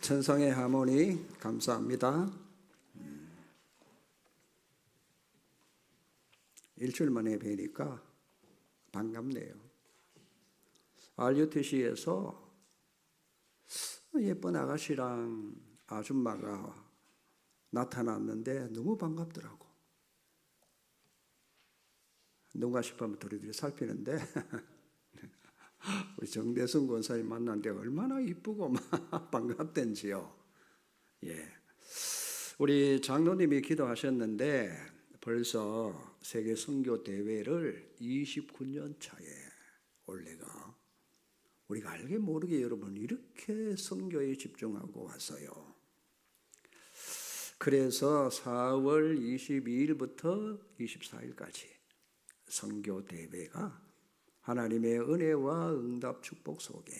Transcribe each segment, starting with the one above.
천상의 하모니 감사합니다. 일주일 만에 뵈니까 반갑네요. RUTC에서 예쁜 아가씨랑 아줌마가 나타났는데 너무 반갑더라고. 누가 싶으면 두리두리 살피는데 우리 정대승 권사님 만났는데 얼마나 이쁘고 반갑던지요. 예, 우리 장로님이 기도하셨는데 벌써 세계 선교 대회를 29년 차에 올해가 우리가 알게 모르게 여러분 이렇게 선교에 집중하고 왔어요. 그래서 4월 22일부터 24일까지 선교 대회가 하나님의 은혜와 응답 축복 속에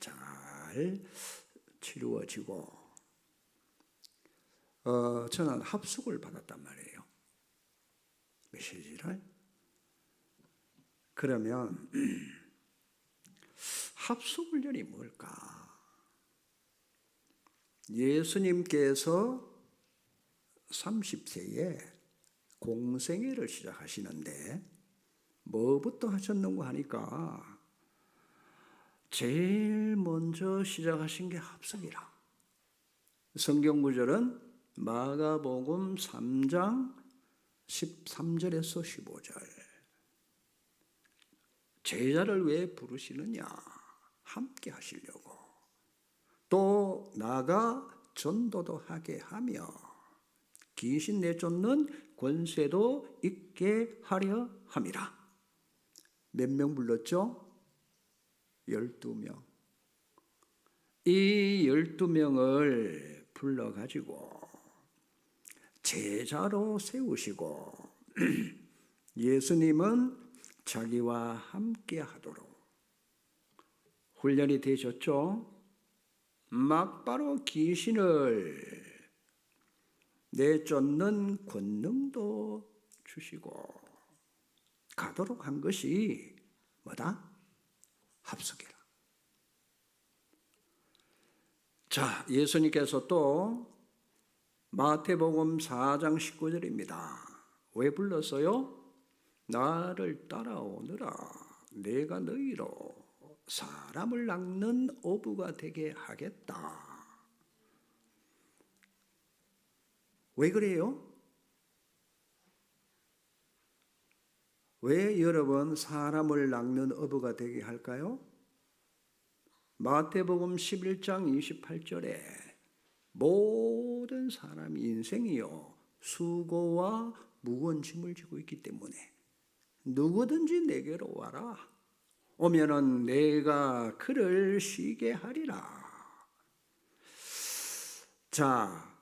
잘 치루어지고 저는 합숙을 받았단 말이에요. 메시지를. 그러면 합숙훈련이 뭘까? 예수님께서 30세에 공생애를 시작하시는데 뭐부터 하셨는가 하니까 제일 먼저 시작하신 게 합숙이라. 성경 구절은 마가복음 3장 13절에서 15절. 제자를 왜 부르시느냐? 함께 하시려고. 또 나가 전도도 하게 하며 귀신 내쫓는 권세도 있게 하려 함이라. 몇 명 불렀죠? 12명. 이 12명을 불러가지고 제자로 세우시고 예수님은 자기와 함께 하도록 훈련이 되셨죠? 막바로 귀신을 내쫓는 권능도 주시고 가도록 한 것이 뭐다? 합숙이라. 자, 예수님께서 또 마태복음 4장 19절입니다. 왜 불렀어요? 나를 따라오느라 내가 너희로 사람을 낚는 어부가 되게 하겠다. 왜 그래요? 왜 여러분 사람을 낚는 어부가 되게 할까요? 마태복음 11장 28절에 모든 사람 인생이요 수고와 무거운 짐을 지고 있기 때문에 누구든지 내게로 와라. 오면은 내가 그를 쉬게 하리라. 자,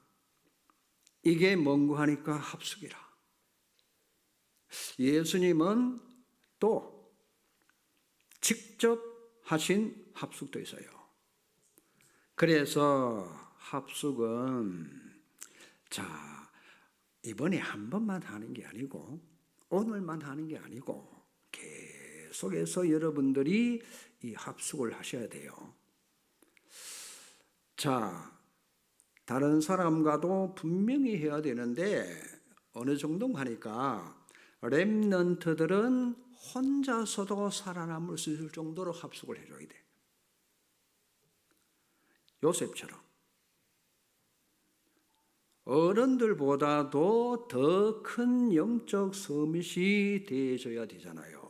이게 뭔가 하니까 합숙이라. 예수님은 또 직접 하신 합숙도 있어요. 그래서 합숙은 자, 이번에 한 번만 하는 게 아니고 오늘만 하는 게 아니고 계속해서 여러분들이 이 합숙을 하셔야 돼요. 자, 다른 사람과도 분명히 해야 되는데 어느 정도 하니까 렘넌트들은 혼자서도 살아남을 수 있을 정도로 합숙을 해줘야 돼. 요셉처럼. 어른들보다도 더 큰 영적 서밋이 되어줘야 되잖아요.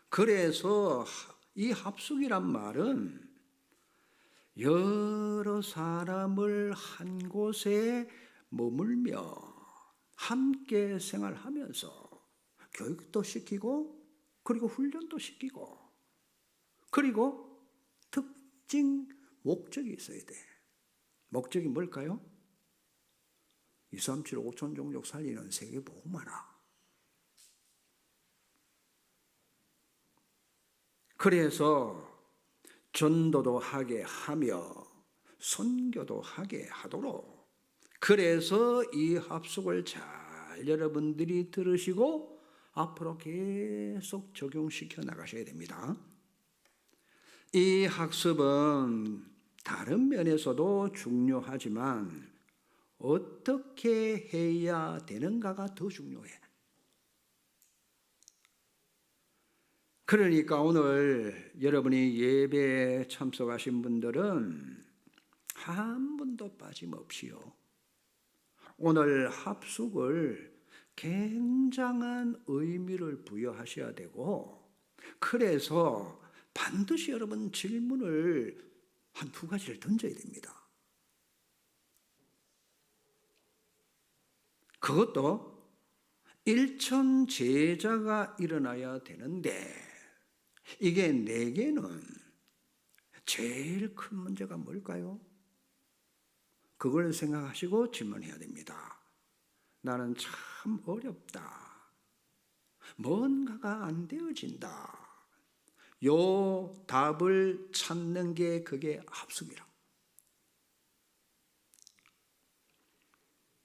그래서 이 합숙이란 말은 여러 사람을 한 곳에 머물며 함께 생활하면서 교육도 시키고 그리고 훈련도 시키고 그리고 특징 목적이 있어야 돼. 목적이 뭘까요? 237 5천 종족 살리는 세계 복음화라. 그래서 전도도 하게 하며 선교도 하게 하도록 그래서 이 합숙을 잘 여러분들이 들으시고 앞으로 계속 적용시켜 나가셔야 됩니다. 이 학습은 다른 면에서도 중요하지만 어떻게 해야 되는가가 더 중요해. 그러니까 오늘 여러분이 예배에 참석하신 분들은 한 분도 빠짐없이요, 오늘 합숙을 굉장한 의미를 부여하셔야 되고, 그래서 반드시 여러분 질문을 한 두 가지를 던져야 됩니다. 그것도 일천 제자가 일어나야 되는데, 이게 내게는 제일 큰 문제가 뭘까요? 그걸 생각하시고 질문해야 됩니다. 나는 참 어렵다. 뭔가가 안 되어진다. 요 답을 찾는 게 그게 합숙이라.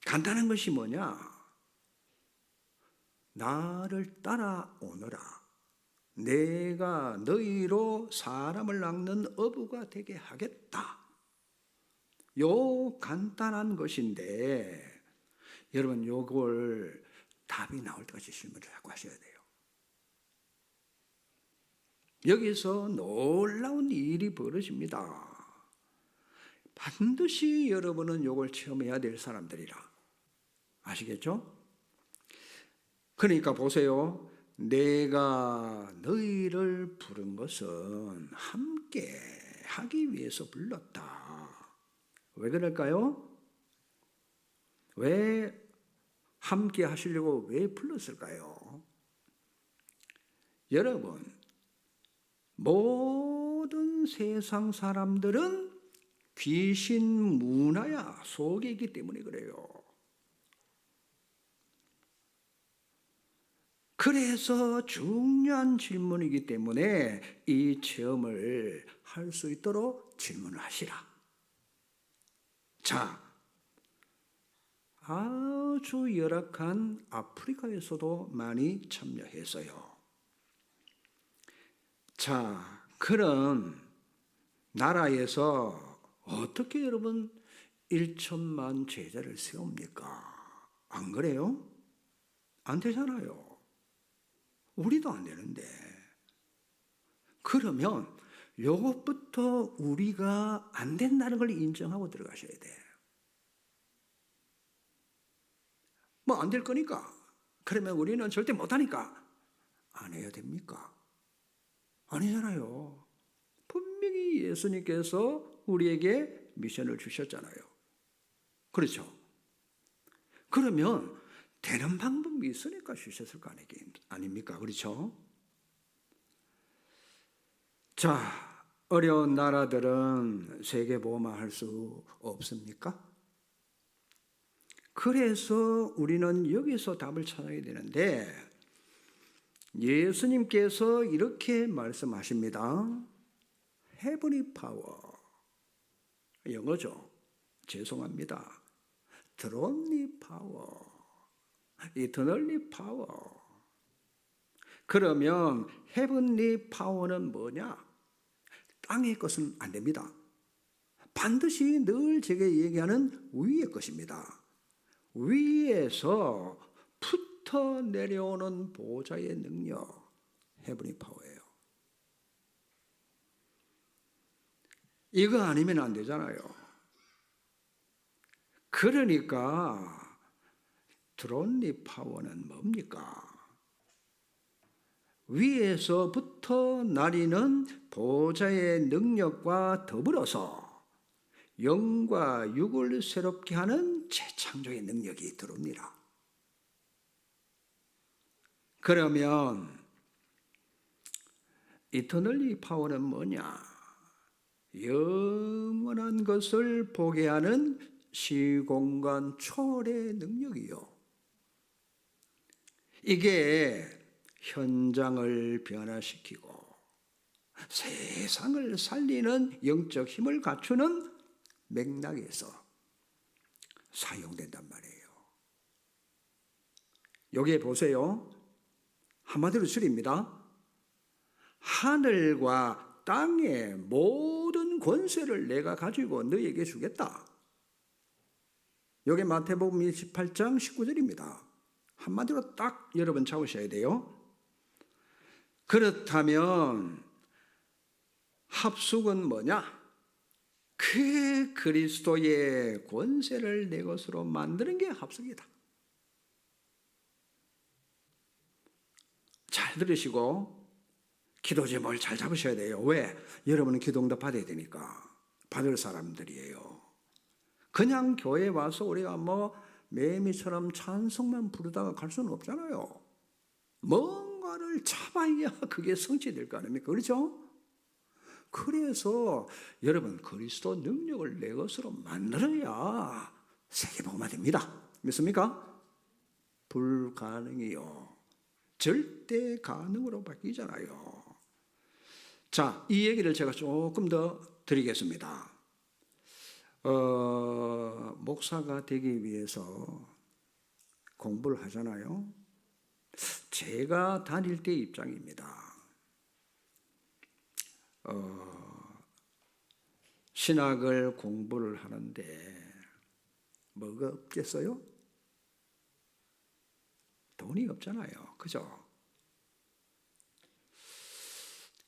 간단한 것이 뭐냐? 나를 따라오너라. 내가 너희로 사람을 낚는 어부가 되게 하겠다. 요 간단한 것인데, 여러분 요걸 답이 나올 때까지 질문을 자꾸 하셔야 돼요. 여기서 놀라운 일이 벌어집니다. 반드시 여러분은 요걸 체험해야 될 사람들이라. 아시겠죠? 그러니까 보세요. 내가 너희를 부른 것은 함께 하기 위해서 불렀다. 왜 그럴까요? 왜 함께 하시려고 왜 불렀을까요? 여러분, 모든 세상 사람들은 귀신 문화야 속에 있기 때문에 그래요. 그래서 중요한 질문이기 때문에 이 체험을 할 수 있도록 질문을 하시라. 자, 아주 열악한 아프리카에서도 많이 참여했어요. 자, 그런 나라에서 어떻게 여러분 1천만 제자를 세웁니까? 안 그래요? 안 되잖아요. 우리도 안 되는데. 그러면 요것부터 우리가 안 된다는 걸 인정하고 들어가셔야 돼. 뭐 안 될 거니까. 그러면 우리는 절대 못하니까 안 해야 됩니까? 아니잖아요. 분명히 예수님께서 우리에게 미션을 주셨잖아요. 그렇죠? 그러면 되는 방법이 있으니까 주셨을 거 아닙니까? 그렇죠? 자, 어려운 나라들은 세계보험화 할 수 없습니까? 그래서 우리는 여기서 답을 찾아야 되는데, 예수님께서 이렇게 말씀하십니다. Heavenly power. 영어죠. 죄송합니다. Thronely power. Eternally power. 그러면 Heavenly power는 뭐냐? 땅의 것은 안 됩니다. 반드시 늘 제게 얘기하는 위의 것입니다. 위에서 붙어 내려오는 보좌의 능력, 헤븐리 파워예요. 이거 아니면 안 되잖아요. 그러니까 드론리 파워는 뭡니까? 위에서부터 나리는 보좌의 능력과 더불어서 영과 육을 새롭게 하는 재창조의 능력이 들어옵니다. 그러면 이터널리 파워는 뭐냐? 영원한 것을 보게 하는 시공간 초월의 능력이요. 이게 현장을 변화시키고 세상을 살리는 영적 힘을 갖추는 맥락에서 사용된단 말이에요. 여기에 보세요. 한마디로 줄입니다. 하늘과 땅의 모든 권세를 내가 가지고 너에게 주겠다. 이게 마태복음 28장 19절입니다. 한마디로 딱 여러분 잡으셔야 돼요. 그렇다면 합숙은 뭐냐? 그 그리스도의 권세를 내 것으로 만드는 게 합숙이다. 잘 들으시고 기도 제목을 잘 잡으셔야 돼요. 왜? 여러분은 기도응답 받아야 되니까. 받을 사람들이에요. 그냥 교회 와서 우리가 매미처럼 찬송만 부르다가 갈 수는 없잖아요. 뭔가를 잡아야 그게 성취될 거 아닙니까? 그렇죠? 그래서 여러분 그리스도 능력을 내 것으로 만들어야 세계복음화 됩니다. 믿습니까? 불가능이요. 절대 가능으로 바뀌잖아요. 자, 이 얘기를 제가 조금 더 드리겠습니다. 목사가 되기 위해서 공부를 하잖아요. 제가 다닐 때 입장입니다. 신학을 공부를 하는데 뭐가 없겠어요? 돈이 없잖아요. 그죠?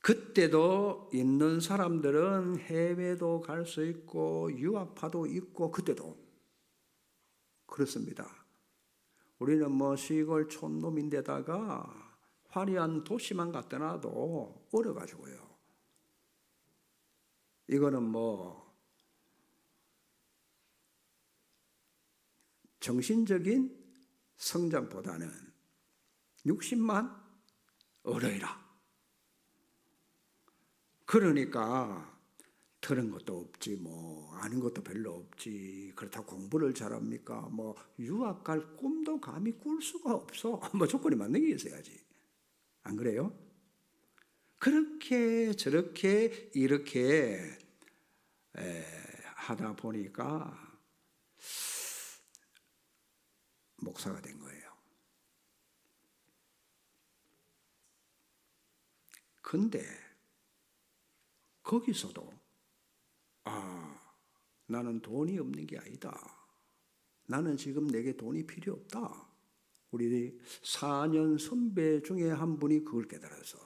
그때도 있는 사람들은 해외도 갈 수 있고 유학파도 있고 그때도 그렇습니다. 우리는 시골 촌놈인데다가 화려한 도시만 갖다 놔도 어려가지고요. 이거는 정신적인 성장보다는 60만 어려이라. 그러니까 들은 것도 없지 아는 것도 별로 없지. 그렇다고 공부를 잘합니까? 유학 갈 꿈도 감히 꿀 수가 없어. 조건이 맞는 게 있어야지. 안 그래요? 그렇게 저렇게 이렇게 하다 보니까 목사가 된 거예요. 근데 거기서도 나는 돈이 없는 게 아니다. 나는 지금 내게 돈이 필요 없다. 우리 4년 선배 중에 한 분이 그걸 깨달아서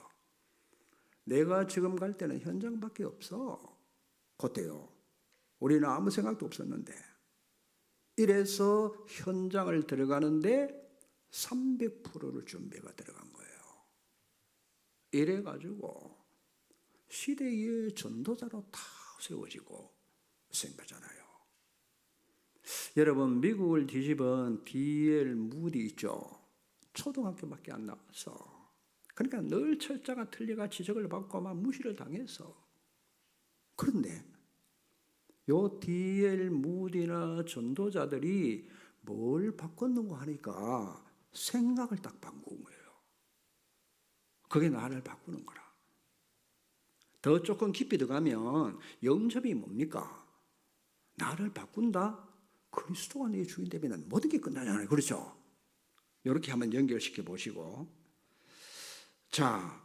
내가 지금 갈 때는 현장밖에 없어. 그때요. 우리는 아무 생각도 없었는데 이래서 현장을 들어가는데 300%를 준비가 들어간 거예요. 이래가지고 시대의 전도자로 다 세워지고 생각하잖아요. 여러분 미국을 뒤집은 D.L. 무디 있죠. 초등학교밖에 안 나왔어. 그러니까 늘 철자가 틀리가 지적을 받고 막 무시를 당했어. 그런데 요 D.L. 무디나 전도자들이 뭘 바꿨는가 하니까 생각을 딱 바꾼 거예요. 그게 나를 바꾸는 거라. 더 조금 깊이 들어가면 영접이 뭡니까? 나를 바꾼다? 그리스도가 내 주인 되면 모든 게 끝나잖아요. 그렇죠? 이렇게 한번 연결시켜 보시고. 자,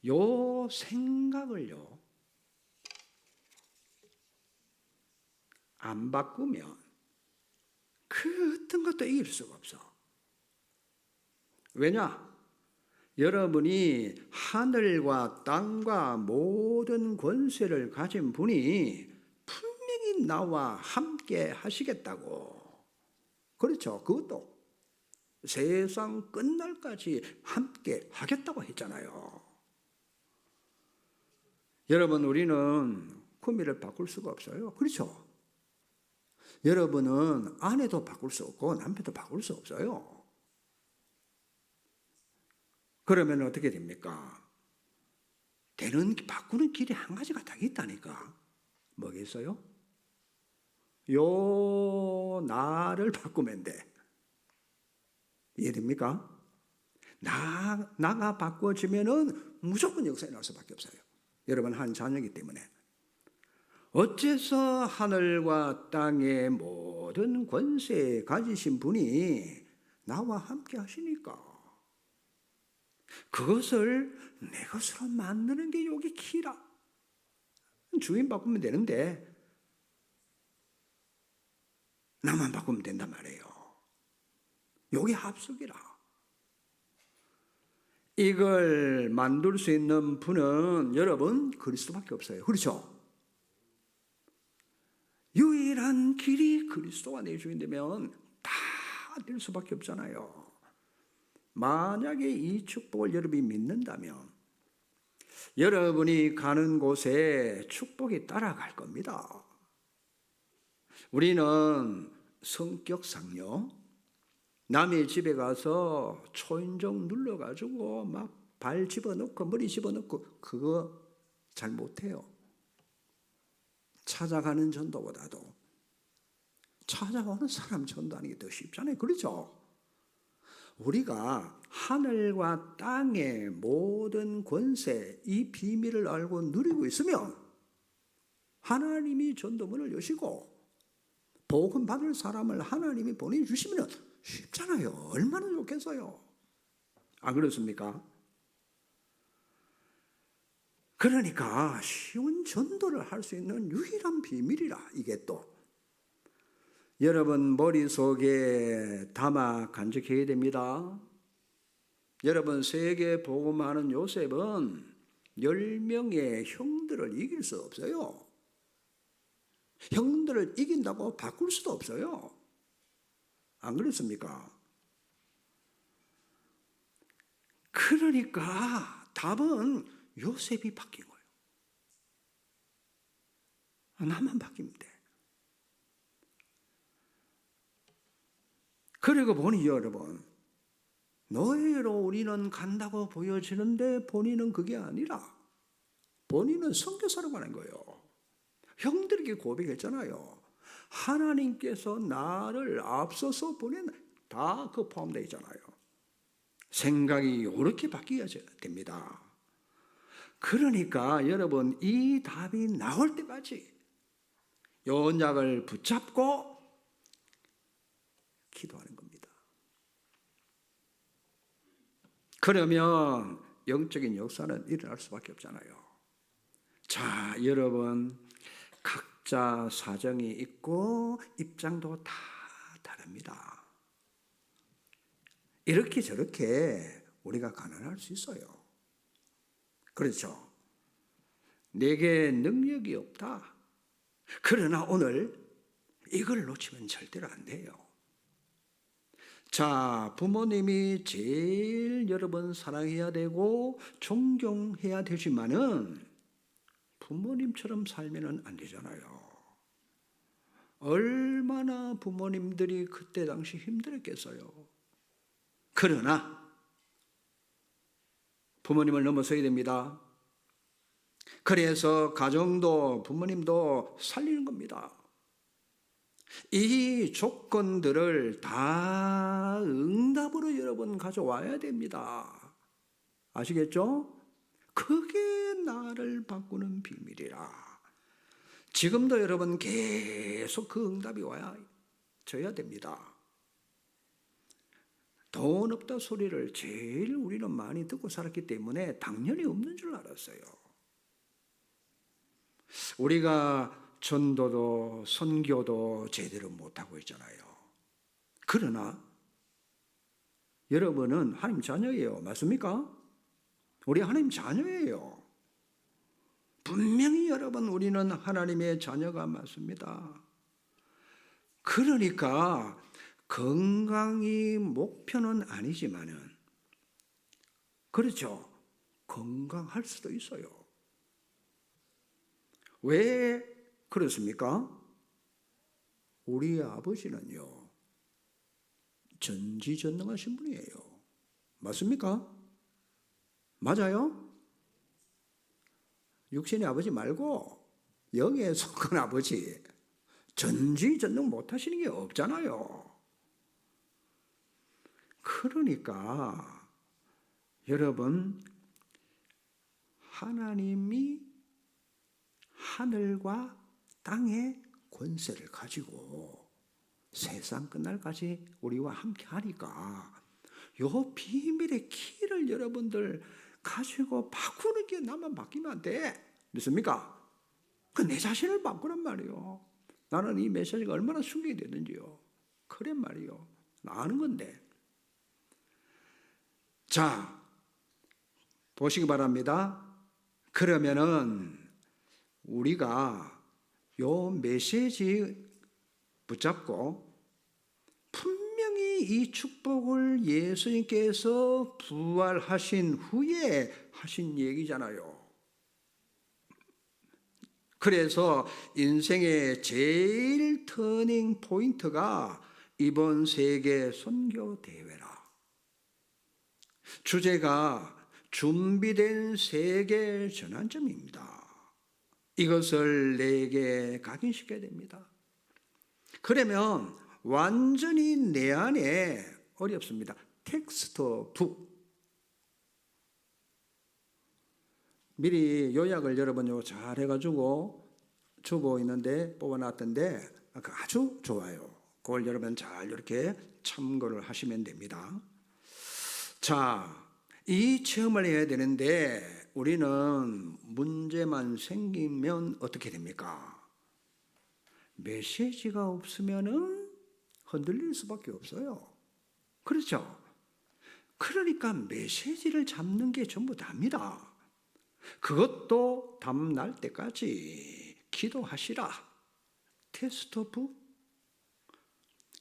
요 생각을요, 안 바꾸면 그 어떤 것도 이길 수가 없어. 왜냐? 여러분이 하늘과 땅과 모든 권세를 가진 분이 분명히 나와 함께 하시겠다고. 그렇죠. 그것도 세상 끝날까지 함께 하겠다고 했잖아요. 여러분 우리는 구미를 바꿀 수가 없어요. 그렇죠. 여러분은 아내도 바꿀 수 없고 남편도 바꿀 수 없어요. 그러면 어떻게 됩니까? 바꾸는 길이 한 가지가 딱 있다니까. 뭐겠어요? 요 나를 바꾸면 돼. 이해됩니까? 나가 바꿔지면은 무조건 역사에 나올 수밖에 없어요. 여러분 한 자녀이기 때문에. 어째서 하늘과 땅의 모든 권세 가지신 분이 나와 함께 하시니까. 그것을 내 것으로 만드는 게 여기 키라. 주인 바꾸면 되는데 나만 바꾸면 된단 말이에요. 요게 합숙이라. 이걸 만들 수 있는 분은 여러분 그리스도밖에 없어요. 그렇죠? 유일한 길이 그리스도가 내 주인 되면 다 될 수밖에 없잖아요. 만약에 이 축복을 여러분이 믿는다면 여러분이 가는 곳에 축복이 따라갈 겁니다. 우리는 성격상요, 남의 집에 가서 초인종 눌러가지고 막 발 집어넣고 머리 집어넣고 그거 잘 못해요. 찾아가는 전도보다도 찾아오는 사람 전도하는 게 더 쉽잖아요. 그렇죠? 우리가 하늘과 땅의 모든 권세, 이 비밀을 알고 누리고 있으면 하나님이 전도문을 여시고 복음 받을 사람을 하나님이 보내주시면 쉽잖아요. 얼마나 좋겠어요. 안 그렇습니까? 그러니까 쉬운 전도를 할 수 있는 유일한 비밀이라 이게 또 여러분 머릿속에 담아 간직해야 됩니다. 여러분 세계 복음하는 요셉은 10명의 형들을 이길 수 없어요. 형들을 이긴다고 바꿀 수도 없어요. 안 그렇습니까? 그러니까 답은 요셉이 바뀐 거예요. 나만 바뀌면 돼. 그리고 보니 여러분, 노예로 우리는 간다고 보여지는데 본인은 그게 아니라 본인은 선교사로 가는 거예요. 형들에게 고백했잖아요. 하나님께서 나를 앞서서 보낸 다 그 포함되어 있잖아요. 생각이 이렇게 바뀌어야 됩니다. 그러니까 여러분 이 답이 나올 때까지 요 언약을 붙잡고 기도하는 겁니다. 그러면 영적인 역사는 일어날 수밖에 없잖아요. 자, 여러분 각자 사정이 있고 입장도 다 다릅니다. 이렇게 저렇게 우리가 가난할 수 있어요. 그렇죠? 내게 능력이 없다. 그러나 오늘 이걸 놓치면 절대로 안 돼요. 자, 부모님이 제일 여러분 사랑해야 되고 존경해야 되지만은 부모님처럼 살면은 안 되잖아요. 얼마나 부모님들이 그때 당시 힘들었겠어요. 그러나 부모님을 넘어서야 됩니다. 그래서 가정도 부모님도 살리는 겁니다. 이 조건들을 다 응답으로 여러분 가져와야 됩니다. 아시겠죠? 그게 나를 바꾸는 비밀이라. 지금도 여러분 계속 그 응답이 줘야 됩니다. 돈 없다 소리를 제일 우리는 많이 듣고 살았기 때문에 당연히 없는 줄 알았어요. 우리가 전도도 선교도 제대로 못하고 있잖아요. 그러나 여러분은 하나님 자녀예요. 맞습니까? 우리 하나님 자녀예요. 분명히 여러분 우리는 하나님의 자녀가 맞습니다. 그러니까 건강이 목표는 아니지만은 그렇죠. 건강할 수도 있어요. 왜 그렇습니까? 우리 아버지는요 전지전능하신 분이에요. 맞습니까? 맞아요? 육신의 아버지 말고 영에 속한 아버지 전지전능 못하시는 게 없잖아요. 그러니까 여러분 하나님이 하늘과 땅의 권세를 가지고 세상 끝날까지 우리와 함께 하니까 요 비밀의 키를 여러분들 가지고 바꾸는 게 나만 바뀌면 안 돼. 믿습니까? 나는 내 자신을 바꾸란 말이요. 나는 이 메시지가 얼마나 충격이 되는지요. 그런 말이요. 나 아는 건데. 자, 보시기 바랍니다. 그러면은 우리가 요 메시지 붙잡고 분명히 이 축복을 예수님께서 부활하신 후에 하신 얘기잖아요. 그래서 인생의 제일 터닝 포인트가 이번 세계 선교 대회라. 주제가 준비된 세계 전환점입니다. 이것을 내게 각인시켜야 됩니다. 그러면 완전히 내 안에 어렵습니다. 텍스트북. 미리 요약을 여러분 잘 해가지고 주고 있는데 뽑아놨던데 아주 좋아요. 그걸 여러분 잘 이렇게 참고를 하시면 됩니다. 자, 이 체험을 해야 되는데 우리는 문제만 생기면 어떻게 됩니까? 메시지가 없으면은 흔들릴 수밖에 없어요. 그렇죠? 그러니까 메시지를 잡는 게 전부 답니다. 그것도 답날 때까지 기도하시라. 테스트북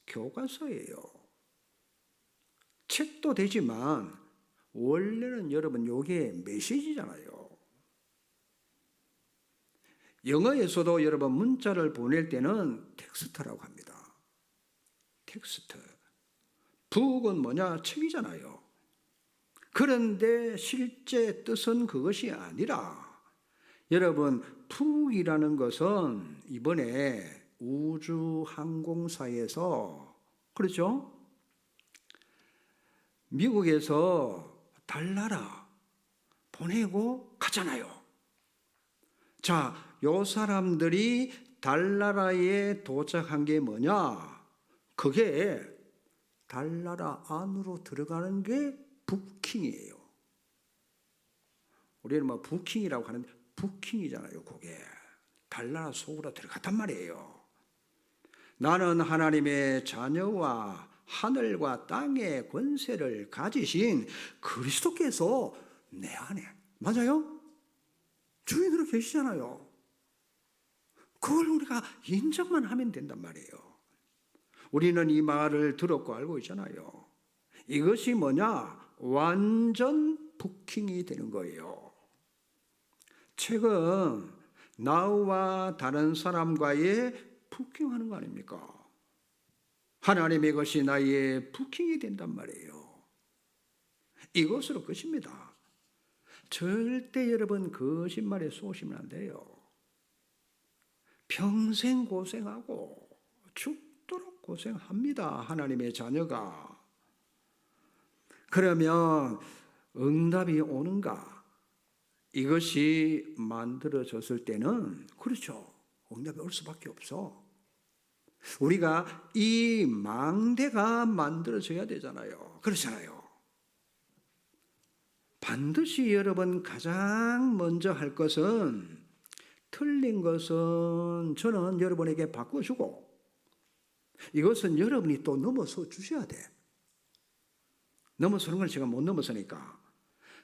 교과서예요. 책도 되지만 원래는 여러분 요게 메시지잖아요. 영어에서도 여러분 문자를 보낼 때는 텍스트라고 합니다. 텍스트. 북은 뭐냐? 책이잖아요. 그런데 실제 뜻은 그것이 아니라 여러분 북이라는 것은 이번에 우주항공사에서 그렇죠? 미국에서 달나라 보내고 갔잖아요. 자, 요 사람들이 달나라에 도착한 게 뭐냐? 그게 달나라 안으로 들어가는 게 부킹이에요. 우리는 뭐 부킹이라고 하는데 부킹이잖아요. 그게 달나라 속으로 들어갔단 말이에요. 나는 하나님의 자녀와 하늘과 땅의 권세를 가지신 그리스도께서 내 안에, 맞아요? 주인으로 계시잖아요. 그걸 우리가 인정만 하면 된단 말이에요. 우리는 이 말을 들었고 알고 있잖아요. 이것이 뭐냐? 완전 부킹이 되는 거예요. 책은 나와 다른 사람과의 부킹하는 거 아닙니까? 하나님의 것이 나의 부킹이 된단 말이에요. 이것으로 끝입니다. 절대 여러분 거짓말에 쏘시면 안 돼요. 평생 고생하고 죽도록 고생합니다. 하나님의 자녀가. 그러면 응답이 오는가? 이것이 만들어졌을 때는 그렇죠. 응답이 올 수밖에 없어. 우리가 이 망대가 만들어져야 되잖아요. 그렇잖아요. 반드시 여러분 가장 먼저 할 것은 틀린 것은 저는 여러분에게 바꿔주고 이것은 여러분이 또 넘어서 주셔야 돼. 넘어서는 걸 제가 못 넘어서니까.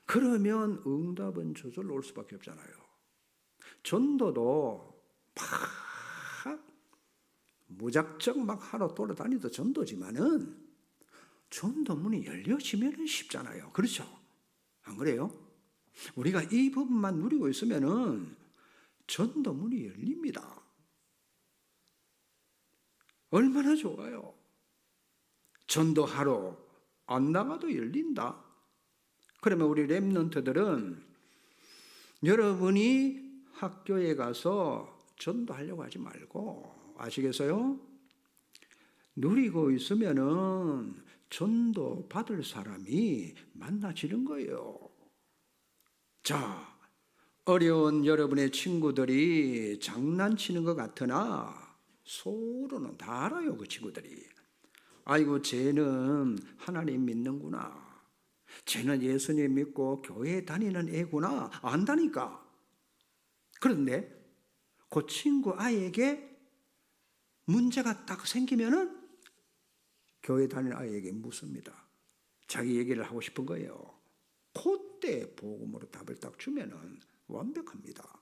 그러면 응답은 저절로 올 수밖에 없잖아요. 전도도 막 무작정 막 하러 돌아다니도 전도지만은 전도문이 열려지면 쉽잖아요. 그렇죠? 안 그래요? 우리가 이 부분만 누리고 있으면은 전도문이 열립니다. 얼마나 좋아요. 전도하러 안 나가도 열린다. 그러면 우리 렘넌트들은 여러분이 학교에 가서 전도하려고 하지 말고 아시겠어요? 누리고 있으면은 전도 받을 사람이 만나지는 거예요. 자, 어려운 여러분의 친구들이 장난치는 것 같으나 속으로는 다 알아요. 그 친구들이. 아이고 쟤는 하나님 믿는구나. 쟤는 예수님 믿고 교회 다니는 애구나. 안다니까. 그런데 그 친구 아이에게 문제가 딱 생기면은 교회 다니는 아이에게 묻습니다. 자기 얘기를 하고 싶은 거예요. 그때 복음으로 답을 딱 주면은 완벽합니다.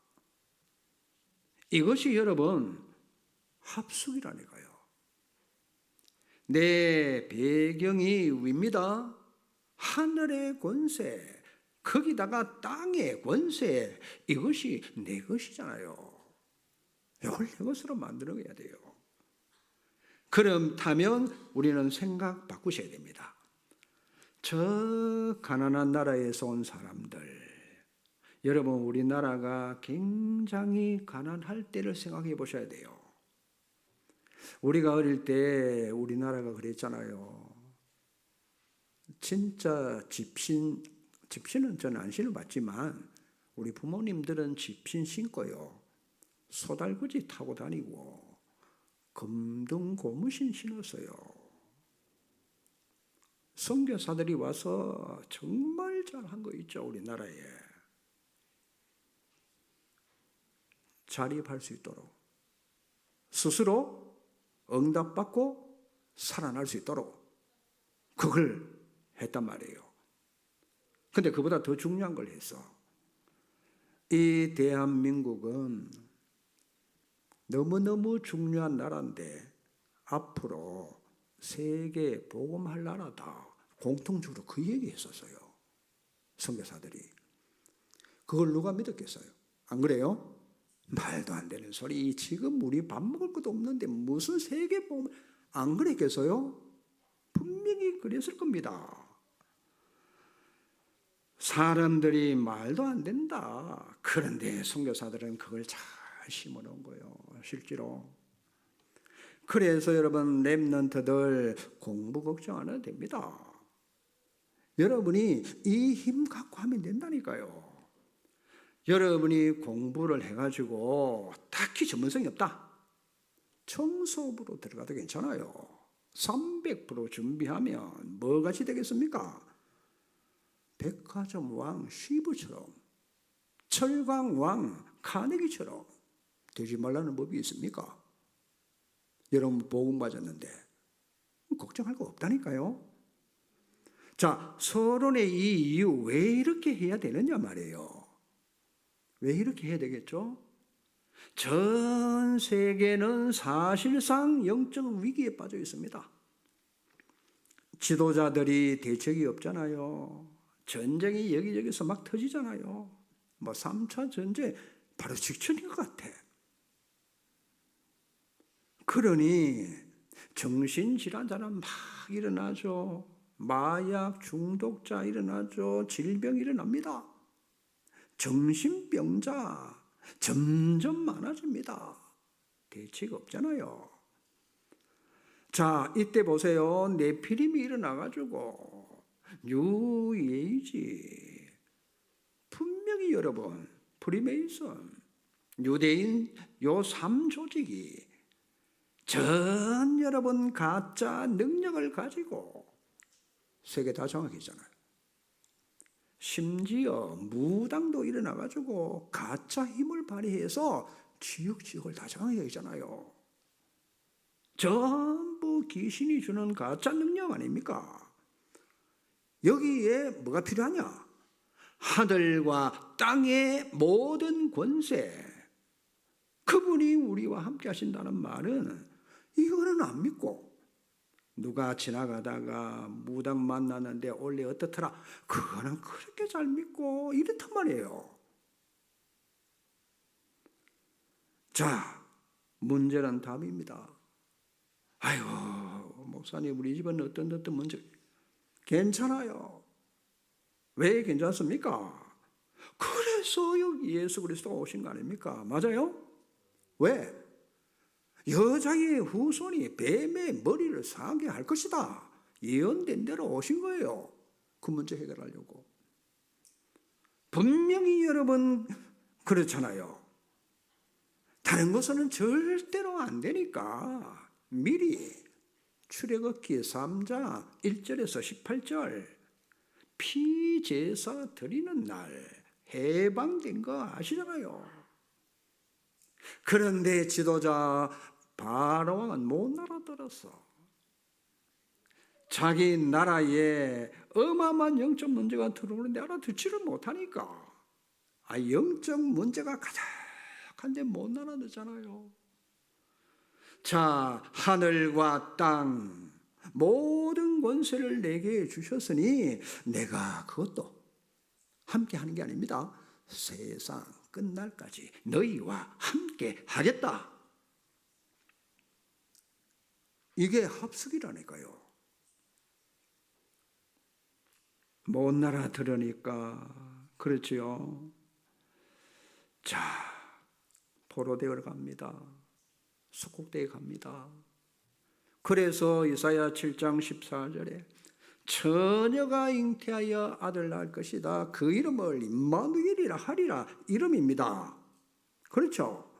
이것이 여러분 합숙이라니까요. 내 배경이 위입니다. 하늘의 권세, 거기다가 땅의 권세, 이것이 내 것이잖아요. 이걸 내 것으로 만들어야 돼요. 그렇다면 우리는 생각 바꾸셔야 됩니다. 저 가난한 나라에서 온 사람들, 여러분 우리나라가 굉장히 가난할 때를 생각해 보셔야 돼요. 우리가 어릴 때 우리나라가 그랬잖아요. 진짜 집신은 저는 안 신어봤지만 우리 부모님들은 집신 신고요. 소달구지 타고 다니고 금등 고무신 신었어요. 선교사들이 와서 정말 잘한 거 있죠, 우리나라에. 자립할 수 있도록, 스스로 응답받고 살아날 수 있도록 그걸 했단 말이에요. 근데 그보다 더 중요한 걸 했어. 이 대한민국은 너무너무 중요한 나라인데 앞으로 세계 복음할 나라다. 공통적으로 그 얘기했었어요. 선교사들이. 그걸 누가 믿었겠어요? 안 그래요? 말도 안 되는 소리. 지금 우리 밥 먹을 것도 없는데 무슨 세계 복음, 안 그랬겠어요? 분명히 그랬을 겁니다. 사람들이 말도 안 된다. 그런데 선교사들은 그걸 잘 심어놓은 거예요. 실제로. 그래서 여러분 렘넌트들 공부 걱정 안 해도 됩니다. 여러분이 이 힘 갖고 하면 된다니까요. 여러분이 공부를 해가지고 딱히 전문성이 없다. 청소부로 들어가도 괜찮아요. 300% 준비하면 뭐같이 되겠습니까? 백화점 왕 쉬브처럼, 철강 왕 카네기처럼 되지 말라는 법이 있습니까? 여러분 복음 맞았는데 걱정할 거 없다니까요. 자, 서론의 이 이유 왜 이렇게 해야 되느냐 말이에요. 왜 이렇게 해야 되겠죠? 전 세계는 사실상 영적 위기에 빠져 있습니다. 지도자들이 대책이 없잖아요. 전쟁이 여기저기서 막 터지잖아요. 뭐 3차 전쟁 바로 직전인 것 같아. 그러니 정신질환자는 막 일어나죠. 마약 중독자 일어나죠. 질병 일어납니다. 정신병자 점점 많아집니다. 대책 없잖아요. 자, 이때 보세요. 네피림이 일어나가지고 뉴에이지, 분명히 여러분 프리메이슨, 유대인 요 3조직이 전 여러분 가짜 능력을 가지고 세계 다 장악했잖아요. 심지어 무당도 일어나가지고 가짜 힘을 발휘해서 지역을 다 장악했잖아요. 전부 귀신이 주는 가짜 능력 아닙니까? 여기에 뭐가 필요하냐? 하늘과 땅의 모든 권세, 그분이 우리와 함께 하신다는 말은 이거는 안 믿고 누가 지나가다가 무당 만났는데 원래 어떻더라? 그거는 그렇게 잘 믿고 이렇단 말이에요. 자, 문제는 답입니다. 아이고, 목사님 우리 집은 어떤 문제? 괜찮아요. 왜 괜찮습니까? 그래서 여기 예수 그리스도가 오신 거 아닙니까? 맞아요? 왜? 여자의 후손이 뱀의 머리를 상하게 할 것이다. 예언된 대로 오신 거예요. 그 문제 해결하려고. 분명히 여러분 그렇잖아요. 다른 것은 절대로 안 되니까 미리 출애굽기 3장 1절에서 18절 피제사 드리는 날 해방된 거 아시잖아요. 그런데 지도자 바로왕은 못 알아들었어. 자기 나라에 어마어마한 영적 문제가 들어오는데 알아듣지를 못하니까. 영적 문제가 가득한데 못 알아듣잖아요. 자, 하늘과 땅 모든 권세를 내게 주셨으니 내가 그것도 함께 하는 게 아닙니다. 세상 끝날까지 너희와 함께 하겠다. 이게 합숙이라니까요. 못 알아들으니까 그렇지요. 자, 포로되어 갑니다. 속국되어 갑니다. 그래서 이사야 7장 14절에 처녀가 잉태하여 아들 낳을 것이다. 그 이름을 임마누엘이라 하리라 이름입니다. 그렇죠?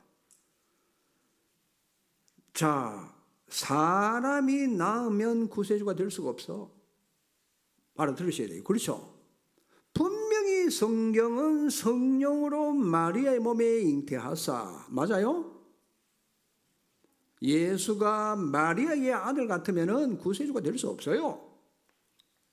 자, 사람이 낳으면 구세주가 될 수가 없어. 알아들으셔야 돼요. 그렇죠? 분명히 성경은 성령으로 마리아의 몸에 잉태하사, 맞아요? 예수가 마리아의 아들 같으면 구세주가 될 수 없어요.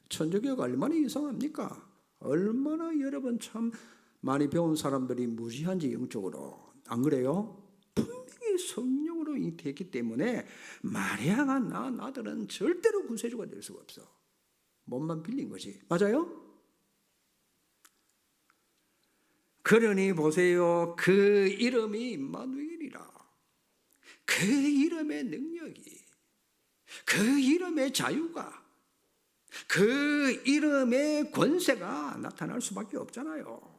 천주교가 얼마나 이상합니까? 얼마나 여러분 참 많이 배운 사람들이 무지한지 영적으로. 안 그래요? 분명히 성령으로 잉태했기 때문에 마리아가 낳은 아들은 절대로 구세주가 될 수가 없어. 몸만 빌린 것이. 맞아요? 그러니 보세요. 그 이름이 임마누엘이라. 그 이름의 능력이, 그 이름의 자유가, 그 이름의 권세가 나타날 수밖에 없잖아요.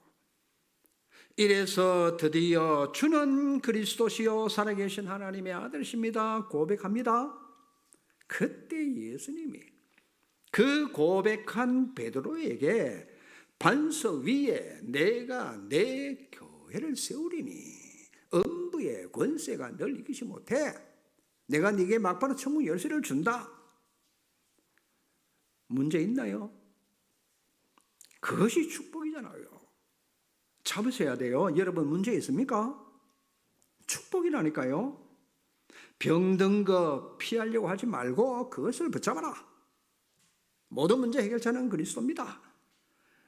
이래서 드디어 주는 그리스도시요 살아계신 하나님의 아들이십니다 고백합니다. 그때 예수님이 그 고백한 베드로에게 반석 위에 내가 내 교회를 세우리니 음부의 권세가 널 이기지 못해. 내가 네게 막바로 천국 열쇠를 준다. 문제 있나요? 그것이 축복이잖아요. 잡으셔야 돼요. 여러분 문제 있습니까? 축복이라니까요. 병든 거 피하려고 하지 말고 그것을 붙잡아라. 모든 문제 해결자는 그리스도입니다.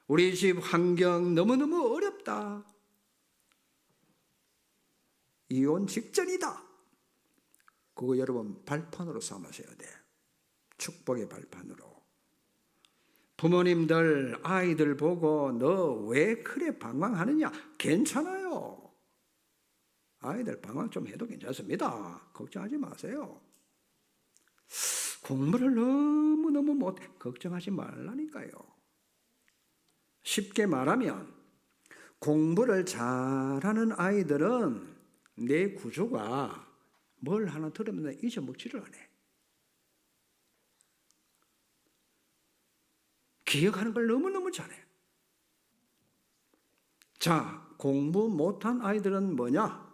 우리 집 환경 너무너무 어렵다. 이혼 직전이다. 그거 여러분 발판으로 삼으셔야 돼. 축복의 발판으로. 부모님들 아이들 보고 너 왜 그래 방황하느냐? 괜찮아요. 아이들 방황 좀 해도 괜찮습니다. 걱정하지 마세요. 공부를 너무너무 못해. 걱정하지 말라니까요. 쉽게 말하면 공부를 잘하는 아이들은 내 구조가 뭘 하나 들으면 잊어먹지를 않아. 기억하는 걸 너무너무 잘해. 자, 공부 못한 아이들은 뭐냐?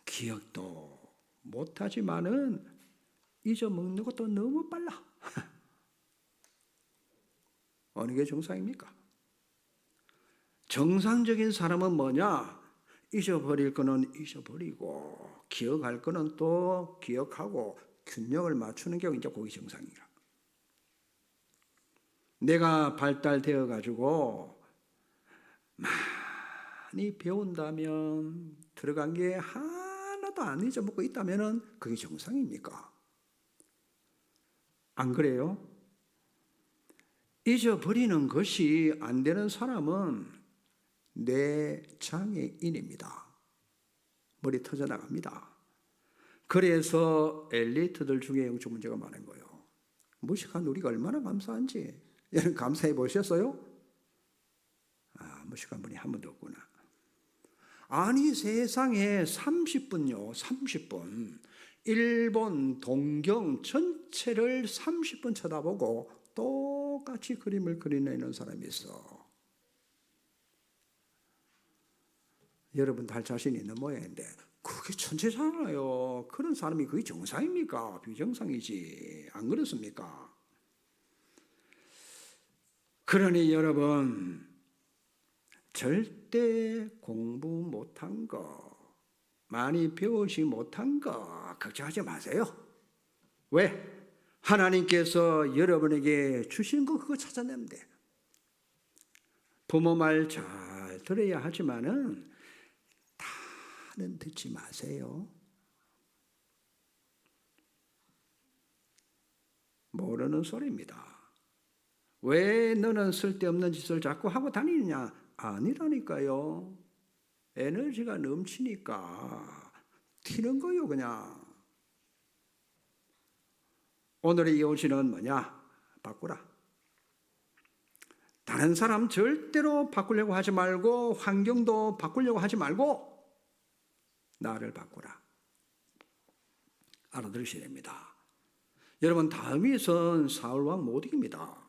기억도 못하지만은 잊어먹는 것도 너무 빨라. 어느 게 정상입니까? 정상적인 사람은 뭐냐? 잊어버릴 거는 잊어버리고 기억할 거는 또 기억하고 균형을 맞추는 게 이제 그게 정상이라. 내가 발달되어 가지고 많이 배운다면 들어간 게 하나도 안 잊어먹고 있다면 그게 정상입니까? 안 그래요? 잊어버리는 것이 안 되는 사람은 뇌장애인입니다. 머리 터져나갑니다. 그래서 엘리트들 중에 영적 문제가 많은 거예요. 무식한 우리가 얼마나 감사한지 여러분 감사해 보셨어요? 무식한 분이 한 번도 없구나. 아니 세상에 30분요. 30분 일본 동경 전체를 30분 쳐다보고 똑같이 그림을 그려내는 사람이 있어. 여러분도 할 자신이 있는 모양인데 그게 천재잖아요. 그런 사람이 그게 정상입니까? 비정상이지. 안 그렇습니까? 그러니 여러분 절대 공부 못한 거 많이 배우지 못한 거 걱정하지 마세요. 왜? 하나님께서 여러분에게 주신 거 그거 찾아내면 돼. 부모 말 잘 들어야 하지만은 다는 듣지 마세요. 모르는 소리입니다. 왜 너는 쓸데없는 짓을 자꾸 하고 다니느냐? 아니라니까요. 에너지가 넘치니까 튀는 거요, 그냥. 오늘의 요지는 뭐냐? 바꾸라. 다른 사람 절대로 바꾸려고 하지 말고 환경도 바꾸려고 하지 말고 나를 바꾸라. 알아들으셔야 됩니다. 여러분, 다윗은 사울왕 못 이깁니다.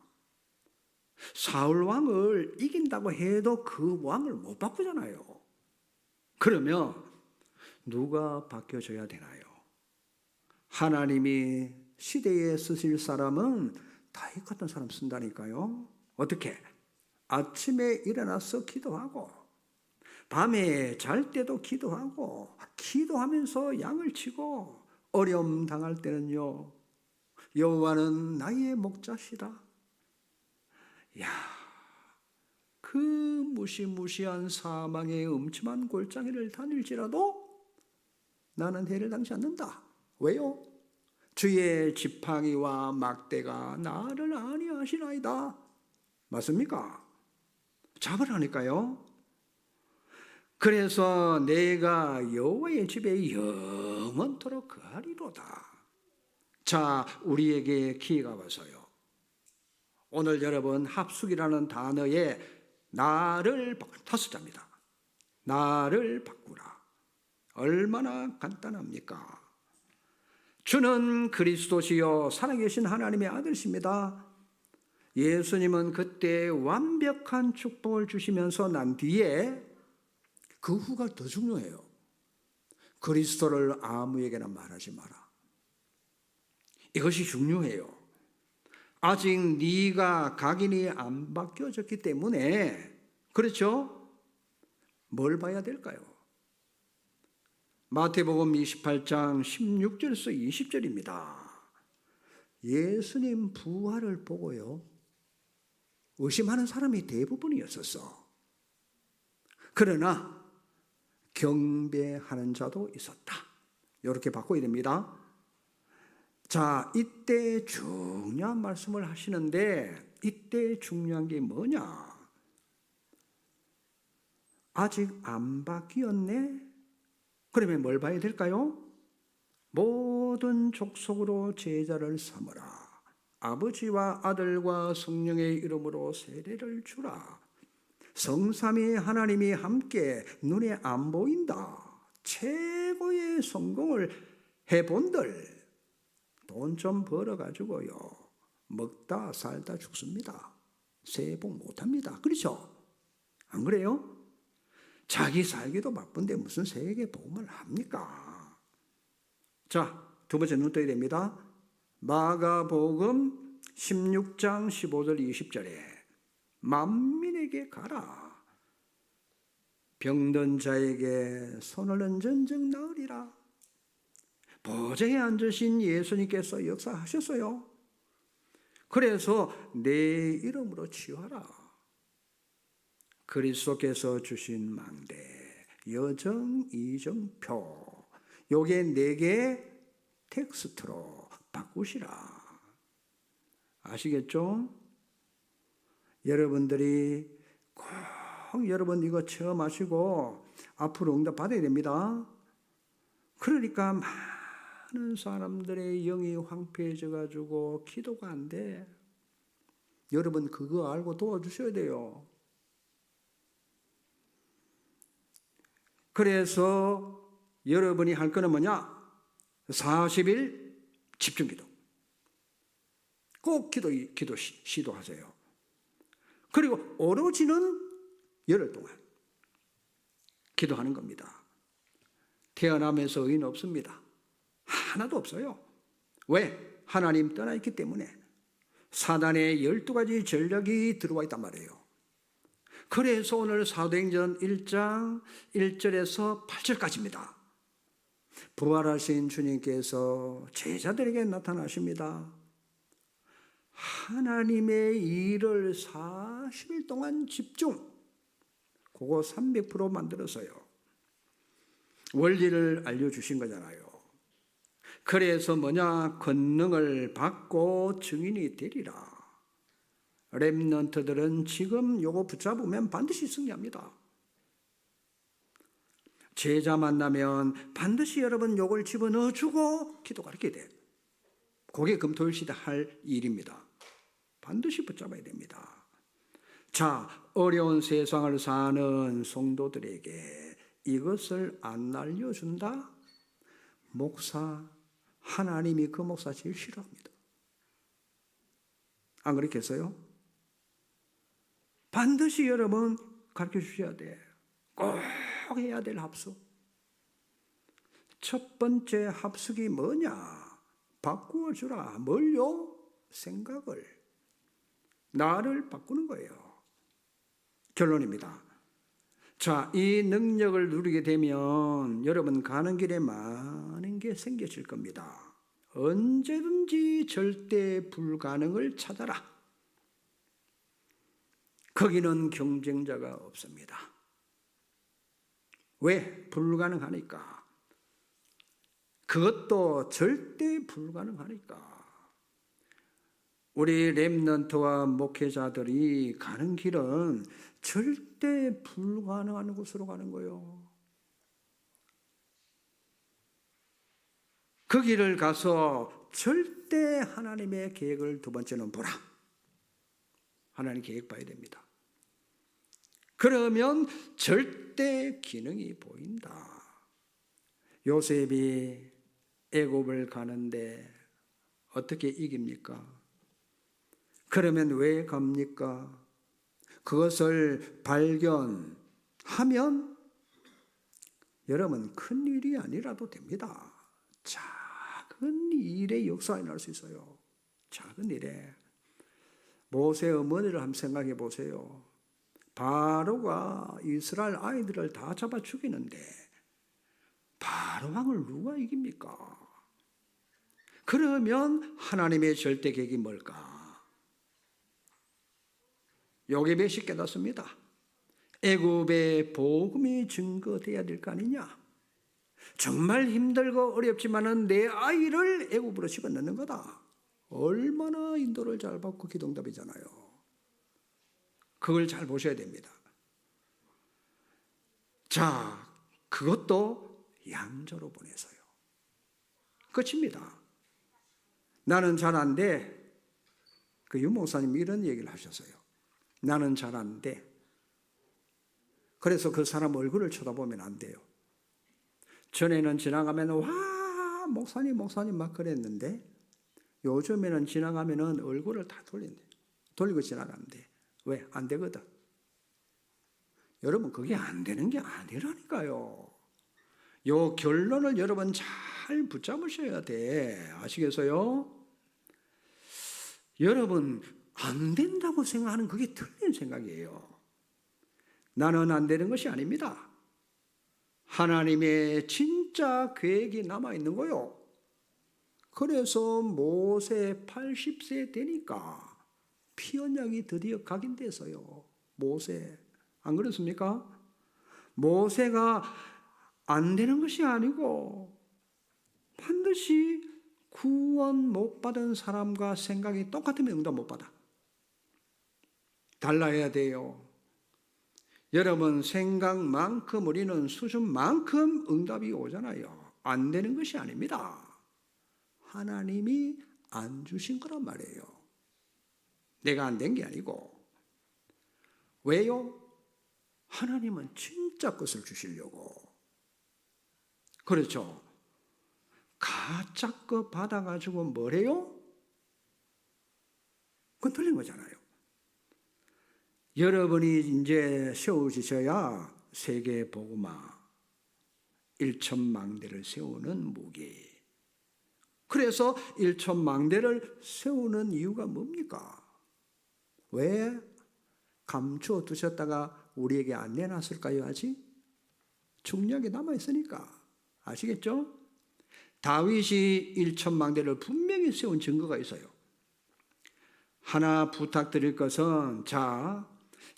사울왕을 이긴다고 해도 그 왕을 못 바꾸잖아요. 그러면 누가 바뀌어줘야 되나요? 하나님이 시대에 쓰실 사람은 다윗 같은 사람 쓴다니까요. 어떻게? 아침에 일어나서 기도하고 밤에 잘 때도 기도하고 기도하면서 양을 치고 어려움 당할 때는요, 여호와는 나의 목자시다. 야, 그 무시무시한 사망의 음침한 골짜기를 다닐지라도 나는 해를 당치 않는다. 왜요? 주의 지팡이와 막대가 나를 안위하시나이다. 맞습니까? 잡으라니까요. 그래서 내가 여호와의 집에 영원토록 거하리로다. 자, 우리에게 기회가 와서요. 오늘 여러분 합숙이라는 단어에 나를 5자입니다. 나를 바꾸라. 얼마나 간단합니까? 주는 그리스도시요 살아계신 하나님의 아들이십니다. 예수님은 그때 완벽한 축복을 주시면서 난 뒤에 그 후가 더 중요해요. 그리스도를 아무에게나 말하지 마라. 이것이 중요해요. 아직 네가 각인이 안 바뀌어졌기 때문에, 그렇죠? 뭘 봐야 될까요? 마태복음 28장 16절에서 20절입니다. 예수님 부활을 보고요, 의심하는 사람이 대부분이었었어. 그러나 경배하는 자도 있었다. 이렇게 바꿔야 됩니다. 자, 이때 중요한 말씀을 하시는데, 이때 중요한 게 뭐냐? 아직 안 바뀌었네? 그러면 뭘 봐야 될까요? 모든 족속으로 제자를 삼으라. 아버지와 아들과 성령의 이름으로 세례를 주라. 성삼위 하나님이 함께 눈에 안 보인다. 최고의 성공을 해본들 돈 좀 벌어가지고요, 먹다 살다 죽습니다. 새해 복 못합니다. 그렇죠? 안 그래요? 자기 살기도 바쁜데 무슨 새해에 복을 합니까? 자, 두 번째 눈 떠야 됩니다. 마가복음 16장 15절 20절에 만민에게 가라. 병든 자에게 손을 얹은 즉 나으리라. 보좌에 앉으신 예수님께서 역사하셨어요. 그래서 내 이름으로 치유하라. 그리스도께서 주신 망대, 여정, 이정표, 요게 4개 텍스트로 바꾸시라. 아시겠죠? 여러분들이 꼭 여러분 이거 처음 하시고 앞으로 응답 받아야 됩니다. 그러니까 많은 사람들의 영이 황폐해져 가지고 기도가 안 돼. 여러분 그거 알고 도와주셔야 돼요. 그래서 여러분이 할 거는 뭐냐? 40일 집중기도. 꼭 시도하세요. 그리고 오로지는 열흘 동안 기도하는 겁니다. 태어나면서 의인 없습니다. 하나도 없어요. 왜? 하나님 떠나 있기 때문에. 사단의 12가지 전략이 들어와 있단 말이에요. 그래서 오늘 사도행전 1장 1절에서 8절까지입니다. 부활하신 주님께서 제자들에게 나타나십니다. 하나님의 일을 40일 동안 집중, 그거 300% 만들어서요. 원리를 알려주신 거잖아요. 그래서 뭐냐? 권능을 받고 증인이 되리라. 렘넌트들은 지금 요거 붙잡으면 반드시 승리합니다. 제자 만나면 반드시 여러분 요걸 집어넣어주고 기도 가르쳐야 돼. 그게 금토일 시대 할 일입니다. 반드시 붙잡아야 됩니다. 자, 어려운 세상을 사는 성도들에게 이것을 안 알려준다? 목사, 하나님이 그 목사 제일 싫어합니다. 안 그렇겠어요? 반드시 여러분 가르쳐 주셔야 돼. 꼭 해야 될 합숙. 첫 번째 합숙이 뭐냐? 바꾸어 주라. 뭘요? 생각을. 나를 바꾸는 거예요. 결론입니다. 자, 이 능력을 누리게 되면 여러분 가는 길에 많은 게 생겨질 겁니다. 언제든지 절대 불가능을 찾아라. 거기는 경쟁자가 없습니다. 왜? 불가능하니까. 그것도 절대 불가능하니까. 우리 렘넌트와 목회자들이 가는 길은 절대 불가능한 곳으로 가는 거예요. 그 길을 가서 절대 하나님의 계획을 두 번째는 보라. 하나님 계획 봐야 됩니다. 그러면 절대 기능이 보인다. 요셉이 애굽을 가는데 어떻게 이깁니까? 그러면 왜 갑니까? 그것을 발견하면 여러분 큰 일이 아니라도 됩니다. 작은 일에 역사가 날 수 있어요. 작은 일에. 모세 어머니를 한번 생각해 보세요. 바로가 이스라엘 아이들을 다 잡아 죽이는데 바로 왕을 누가 이깁니까? 그러면 하나님의 절대 계획이 뭘까? 요게벳이 깨닫습니다. 애굽의 복음이 증거돼야 될 거 아니냐? 정말 힘들고 어렵지만은 내 아이를 애굽으로 집어넣는 거다. 얼마나 인도를 잘 받고 기도응답이잖아요. 그걸 잘 보셔야 됩니다. 자, 그것도 양자로 보내서요. 끝입니다. 나는 잘 안 돼. 그 유목사님이 이런 얘기를 하셨어요. 나는 잘 안 돼. 그래서 그 사람 얼굴을 쳐다보면 안 돼요. 전에는 지나가면 와 목사님 막 그랬는데 요즘에는 지나가면은 얼굴을 다 돌리고 지나가는데 왜? 안 되거든. 여러분 그게 안 되는 게 아니라니까요. 요 결론을 여러분 잘 붙잡으셔야 돼. 아시겠어요? 여러분 안 된다고 생각하는 그게 틀린 생각이에요. 나는 안 되는 것이 아닙니다. 하나님의 진짜 계획이 남아있는 거요. 그래서 모세 80세 되니까 피언약이 드디어 각인돼서요. 모세. 안 그렇습니까? 모세가 안 되는 것이 아니고 반드시 구원 못 받은 사람과 생각이 똑같으면 응답 못 받아. 달라야 돼요. 여러분 생각만큼 우리는 수준만큼 응답이 오잖아요. 안 되는 것이 아닙니다. 하나님이 안 주신 거란 말이에요. 내가 안 된 게 아니고. 왜요? 하나님은 진짜 것을 주시려고. 그렇죠. 가짜 거 받아가지고 뭐래요? 그건 틀린 거잖아요. 여러분이 이제 세워지셔야 세계 복음화 1천망대를 세우는 무기. 그래서 1천망대를 세우는 이유가 뭡니까? 왜 감추어 두셨다가 우리에게 안 내놨을까요? 아직? 중요하게 남아있으니까. 아시겠죠? 다윗이 1천망대를 분명히 세운 증거가 있어요. 하나 부탁드릴 것은, 자,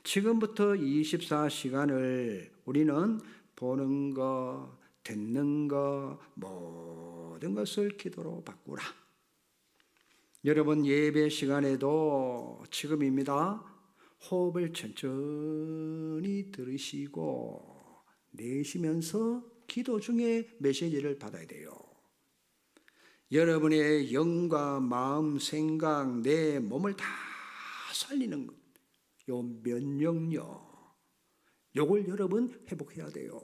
지금부터 24시간을 우리는 보는 거, 듣는 거, 모든 것을 기도로 바꾸라. 여러분, 예배 시간에도 지금입니다. 호흡을 천천히 들으시고 내쉬면서 기도 중에 메시지를 받아야 돼요. 여러분의 영과 마음, 생각, 내 몸을 다 살리는 요 면역력, 요걸 여러분 회복해야 돼요.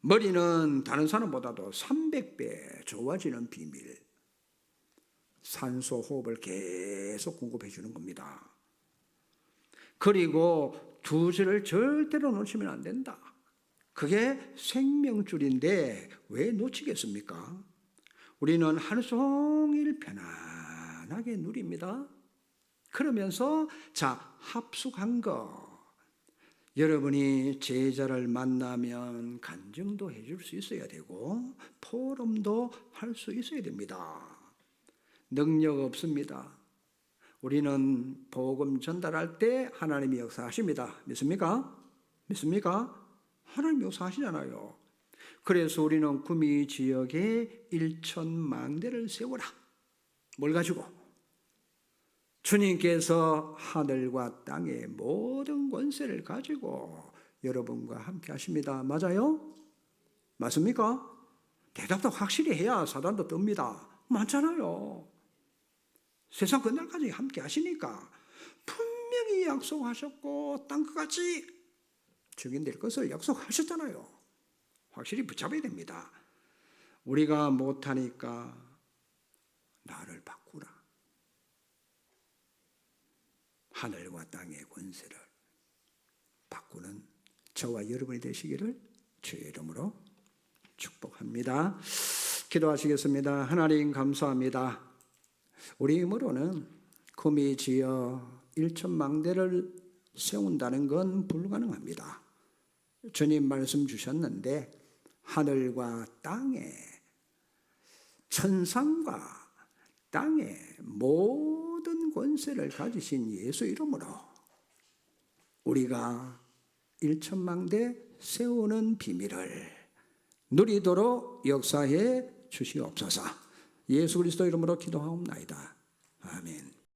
머리는 다른 사람보다도 300배 좋아지는 비밀. 산소 호흡을 계속 공급해 주는 겁니다. 그리고 두 줄을 절대로 놓치면 안 된다. 그게 생명줄인데 왜 놓치겠습니까? 우리는 하루 종일 편안하게 누립니다. 그러면서 자, 합숙한 거. 여러분이 제자를 만나면 간증도 해줄 수 있어야 되고 포럼도 할 수 있어야 됩니다. 능력 없습니다. 우리는 복음 전달할 때 하나님이 역사하십니다. 믿습니까? 믿습니까? 하나님 역사하시잖아요. 그래서 우리는 구미 지역에 1천망대를 세워라. 뭘 가지고? 주님께서 하늘과 땅의 모든 권세를 가지고 여러분과 함께 하십니다. 맞아요? 맞습니까? 대답도 확실히 해야 사단도 뜹니다. 맞잖아요. 세상 끝날까지 함께 하시니까 분명히 약속하셨고 땅끝까지 증인될 것을 약속하셨잖아요. 확실히 붙잡아야 됩니다. 우리가 못하니까 나를 바꾸라. 하늘과 땅의 권세를 바꾸는 저와 여러분이 되시기를 주의 이름으로 축복합니다. 기도하시겠습니다. 하나님 감사합니다. 우리 힘으로는 구미 지역 1천망대를 세운다는 건 불가능합니다. 주님 말씀 주셨는데 하늘과 땅에 천상과 땅의 모든 권세를 가지신 예수 이름으로 우리가 1천망대 세우는 비밀을 누리도록 역사해 주시옵소서. 예수 그리스도 이름으로 기도하옵나이다. 아멘.